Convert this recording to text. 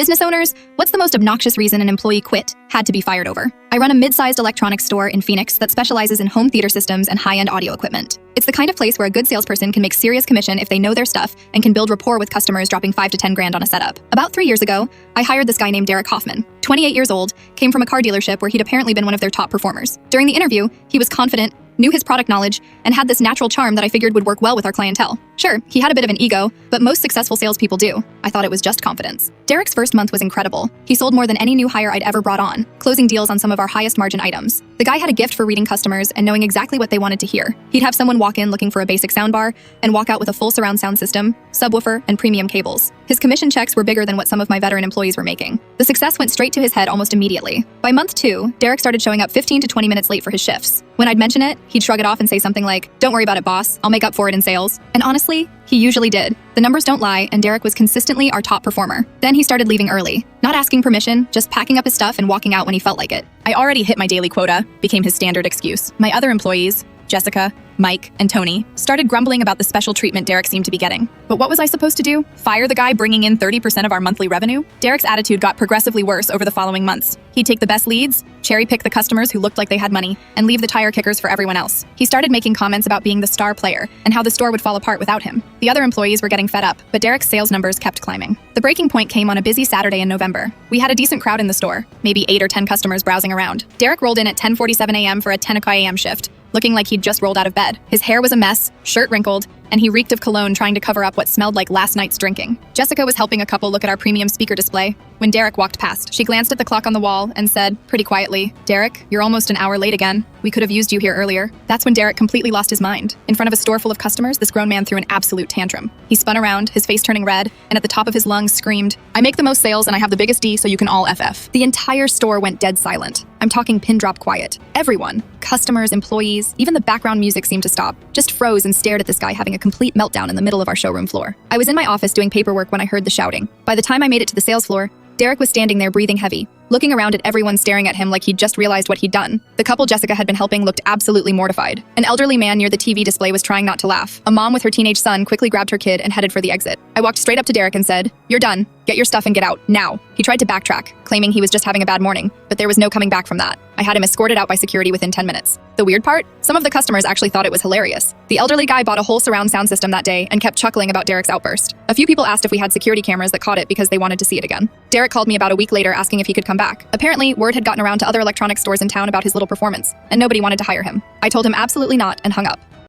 Business owners, what's the most obnoxious reason an employee quit, had to be fired over? I run a mid-sized electronics store in Phoenix that specializes in home theater systems and high-end audio equipment. It's the kind of place where a good salesperson can make serious commission if they know their stuff and can build rapport with customers, dropping 5 to 10 grand on a setup. About 3 years ago, I hired this guy named Derek Hoffman. 28 years old, came from a car dealership where he'd apparently been one of their top performers. During the interview, he was confident, knew his product knowledge, and had this natural charm that I figured would work well with our clientele. Sure, he had a bit of an ego, but most successful salespeople do. I thought it was just confidence. Derek's first month was incredible. He sold more than any new hire I'd ever brought on, closing deals on some of our highest margin items. The guy had a gift for reading customers and knowing exactly what they wanted to hear. He'd have someone walk in looking for a basic soundbar and walk out with a full surround sound system, subwoofer, and premium cables. His commission checks were bigger than what some of my veteran employees were making. The success went straight to his head almost immediately. By month 2, Derek started showing up 15 to 20 minutes late for his shifts. When I'd mention it, he'd shrug it off and say something like, "Don't worry about it, boss. I'll make up for it in sales." And honestly, he usually did. The numbers don't lie, and Derek was consistently our top performer. Then he started leaving early, not asking permission, just packing up his stuff and walking out when he felt like it. "I already hit my daily quota," became his standard excuse. My other employees, Jessica, Mike, and Tony, started grumbling about the special treatment Derek seemed to be getting. But what was I supposed to do? Fire the guy bringing in 30% of our monthly revenue? Derek's attitude got progressively worse over the following months. He'd take the best leads, cherry-pick the customers who looked like they had money, and leave the tire kickers for everyone else. He started making comments about being the star player and how the store would fall apart without him. The other employees were getting fed up, but Derek's sales numbers kept climbing. The breaking point came on a busy Saturday in November. We had a decent crowd in the store, maybe 8 or 10 customers browsing around. Derek rolled in at 10:47 a.m. for a 10 a.m. shift, looking like he'd just rolled out of bed. His hair was a mess, shirt wrinkled, and he reeked of cologne trying to cover up what smelled like last night's drinking. Jessica was helping a couple look at our premium speaker display when Derek walked past. She glanced at the clock on the wall and said, pretty quietly, "Derek, you're almost an hour late again. We could have used you here earlier." That's when Derek completely lost his mind. In front of a store full of customers, this grown man threw an absolute tantrum. He spun around, his face turning red, and at the top of his lungs screamed, "I make the most sales and I have the biggest D, so you can all FF." The entire store went dead silent. I'm talking pin drop quiet. Everyone, customers, employees, even the background music seemed to stop, just froze and stared at this guy having a complete meltdown in the middle of our showroom floor. I was in my office doing paperwork when I heard the shouting. By the time I made it to the sales floor, Derek was standing there breathing heavy, looking around at everyone staring at him like he'd just realized what he'd done. The couple Jessica had been helping looked absolutely mortified. An elderly man near the TV display was trying not to laugh. A mom with her teenage son quickly grabbed her kid and headed for the exit. I walked straight up to Derek and said, "You're done. Get your stuff and get out, now." He tried to backtrack, claiming he was just having a bad morning, but there was no coming back from that. I had him escorted out by security within 10 minutes. The weird part? Some of the customers actually thought it was hilarious. The elderly guy bought a whole surround sound system that day and kept chuckling about Derek's outburst. A few people asked if we had security cameras that caught it because they wanted to see it again. Derek called me about a week later asking if he could come back. Apparently, word had gotten around to other electronics stores in town about his little performance, and nobody wanted to hire him. I told him absolutely not and hung up.